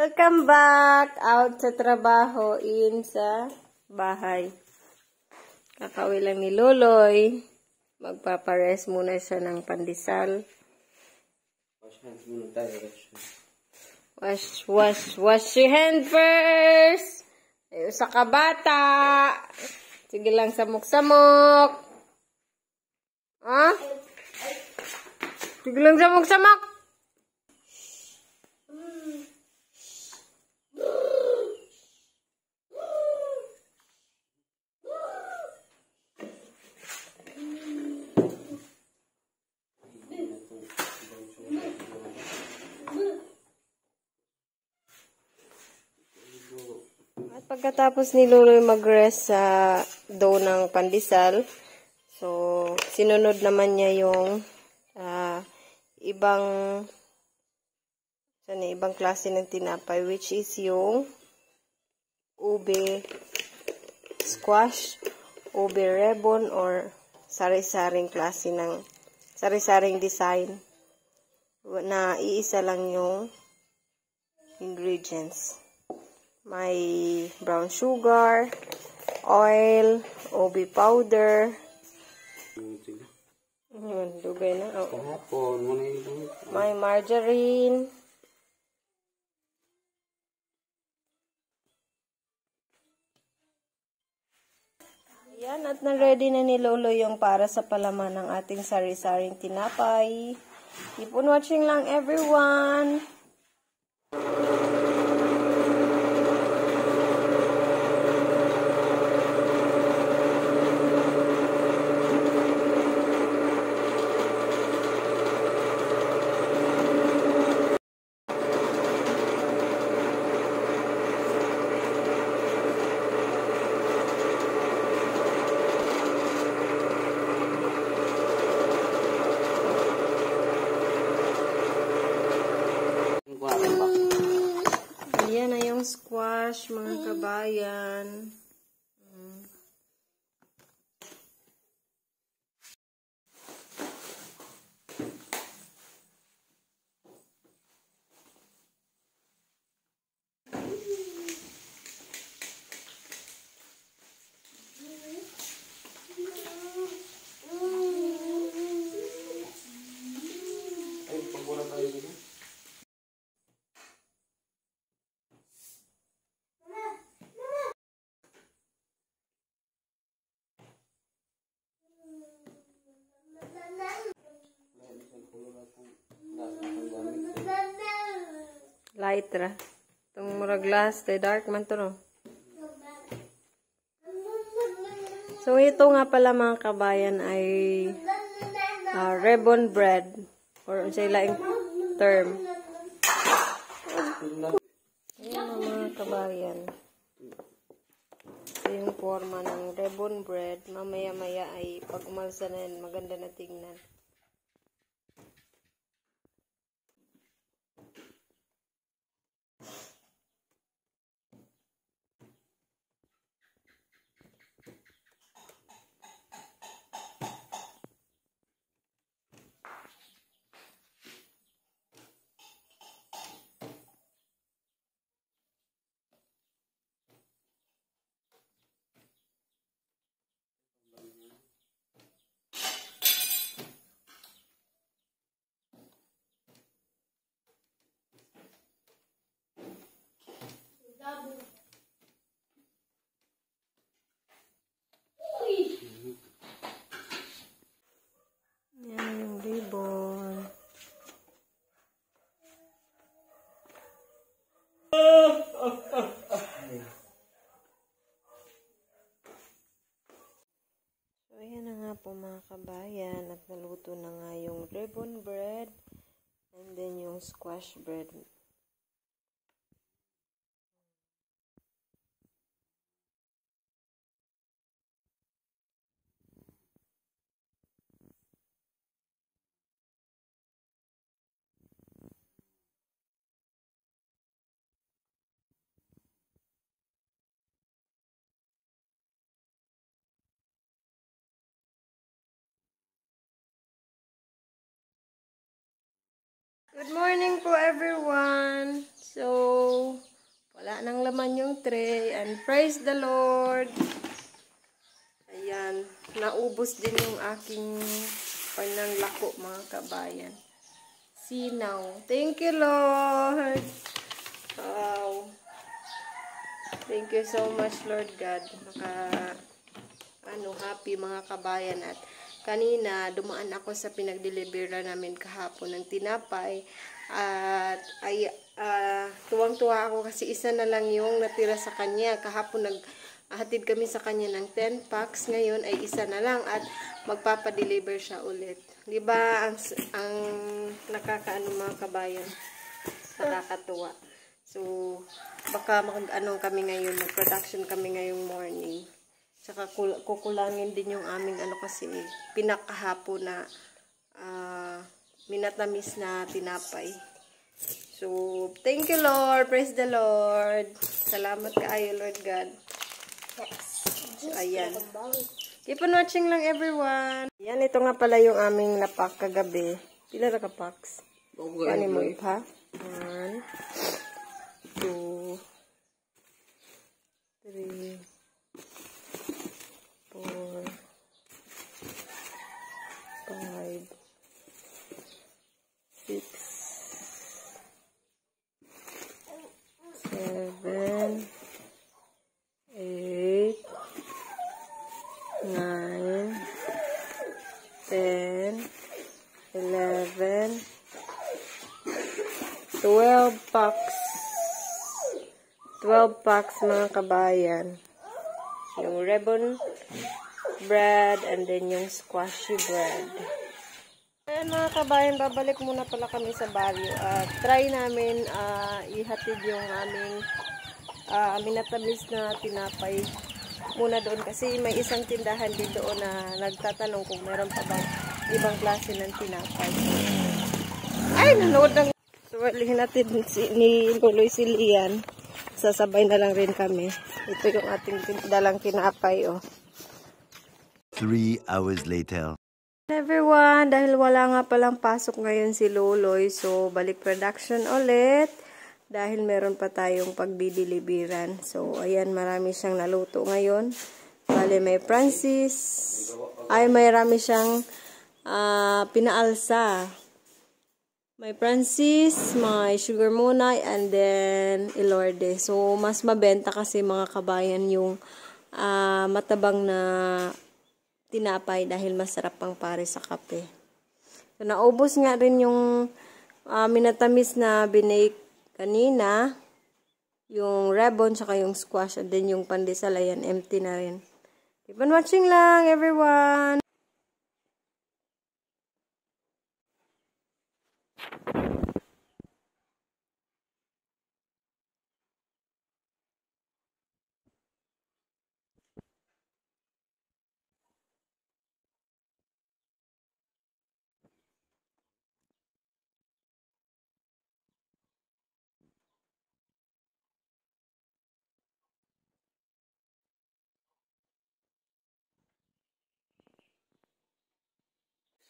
Welcome back out sa trabaho, in sa bahay. Kakauwi lang ni Loloy. Magpapares muna siya ng pandesal. Wash your hand first. Ayaw sa kabata. Sige lang, samok-samok. Ha? Sige lang, samok-samok. At pagkatapos ni Loloy mag-rest sa dough ng pandesal, so sinunod naman niya yung ibang klase ng tinapay, which is yung ube squash, ube ribbon, or sari-saring klase ng sari-saring design na iisa lang yung ingredients. May brown sugar, oil, ube powder. Dugay na. May margarine. Yan, at na-ready na ni Lolo yung para sa palaman ng ating sari-saring tinapay. Keep on watching lang, everyone! Ayan na yung squash, mga kabayan. Light ra. Itong murag glass, dark man to, no? So, ito nga pala mga kabayan ay ribbon bread. Or sa ilaing term. Ayan mga kabayan. Ito yung forma ng ribbon bread. Mamaya-maya ay pag umalsa na yan, maganda na tingnan. Yan yung ribbon. So, ayan na nga po mga kabayan. At naluto na nga yung ribbon bread. And then yung squash bread. Good morning po everyone. So, laman yung tray. And praise the Lord! Ayan. Naubos din yung aking pananglako, mga kabayan. Sinaw. Thank you, Lord! Wow! Thank you so much, Lord God. Happy mga kabayan. At kanina, dumaan ako sa pinag-delivera namin kahapon ng tinapay. At tuwang-tuwa ako kasi isa na lang yung natira sa kanya. Kahapon naghatid kami sa kanya ng 10 packs. Ngayon ay isa na lang at magpapadeliver siya ulit. Diba ang nakakaano mga kabayan? Nakakatuwa. So, baka kami ngayon, mag-production kami ngayong morning. Tsaka kukulangin din yung aming kasi pinakahapon na minatamis na tinapay. So, thank you Lord. Praise the Lord. Salamat kaayo Lord God. So, ayan. Keep on watching lang everyone. Yan, ito nga pala yung aming napak kagabi. Pila na ka-packs? Paano mo ipa? 1, 2, 3, 4, 5, 6, 7, 8, 9, 10, 11, 12 packs. 12 packs mga kabayan. Yung ribbon bread and then yung squashy bread. Ayan mga kabayan, babalik muna pala kami sa baryo. Try namin ihatid yung aming minatamis na tinapay muna doon. Kasi may isang tindahan din doon na nagtatanong kung meron pa bang ibang klase ng tinapay. Ay, nanood ng... So, walihin natin ni Loloy si Lian. Sasabay na lang rin kami. Ito yung ating dalang tinapay, oh. 3 hours later. Everyone, dahil wala nga palang pasok ngayon si Loloy, so balik production ulit. Dahil meron pa tayong pagdideliveran. So, ayan, marami siyang naluto ngayon. Bale, may Francis. Ay, marami siyang pinaalsa. May Francis, may Sugar Monay, and then Ilorde. So, mas mabenta kasi mga kabayan yung matabang na tinapay dahil masarap pang pare sa kape. So, naubos nga rin yung minatamis na binake kanina. Yung ribbon, saka yung squash, and then yung pandesal, ayan, empty na rin. Keep on watching lang, everyone!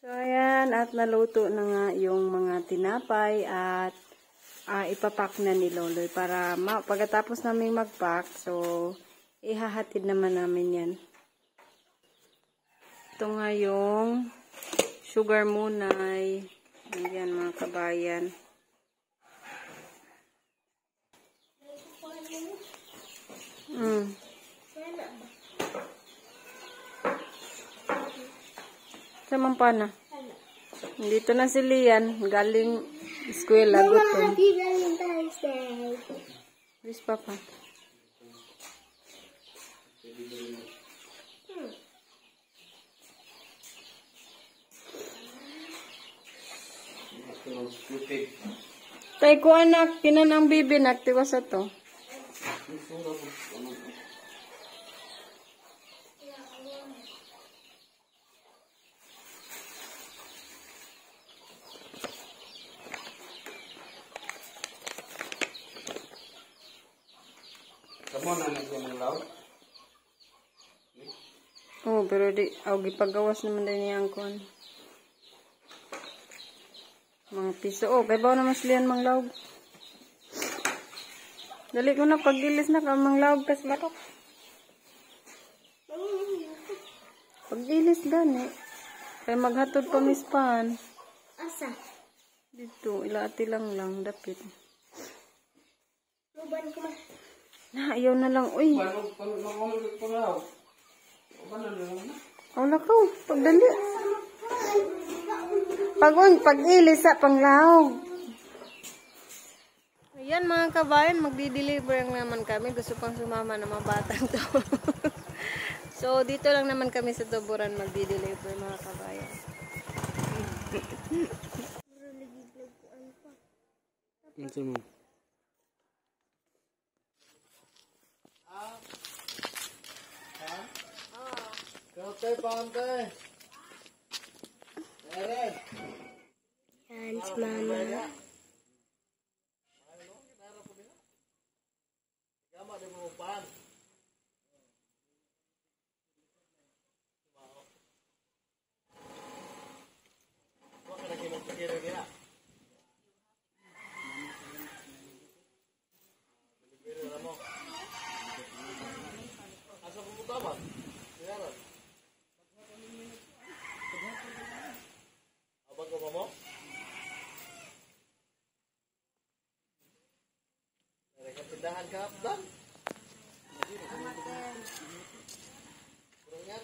So, ayan, at naluto na nga yung mga tinapay at ipapack na ni Loloy para pagkatapos namin magpack, so, ihahatid naman namin yan. Ito nga yung Sugar Monay. Ayan, mga kabayan. Samang pa na. Dito na si Lian. Galing eskwela. Gutom. Happy Valentine's Day. Bis papa. Tay ko anak. Kinanang bibi. Naktiwa sa to. Kamu na nagmamanglaw? Oh, pero di, gipagawas naman din niya ang kon. Mga piso. Oh, kay bawa naman silihan manglaw. Dali ko na pag-ilis na ka, manglawag kas batok. Pag-ilis gani. Kaya maghatod pa mispan. Asa? Dito, ilati lang dapit. Luban ko ma. Na, ayaw na lang, uy. Wala ka, pagdali. Pag-ilis sa panglawag. Ayan mga kabayan, magdi-deliver naman kami. Gusto pang sumama ng mga batang to. So, dito lang naman kami sa Tuburan magdi-deliver mga kabayan. Yan si mama. Tindahan ka dan. Kurang yan,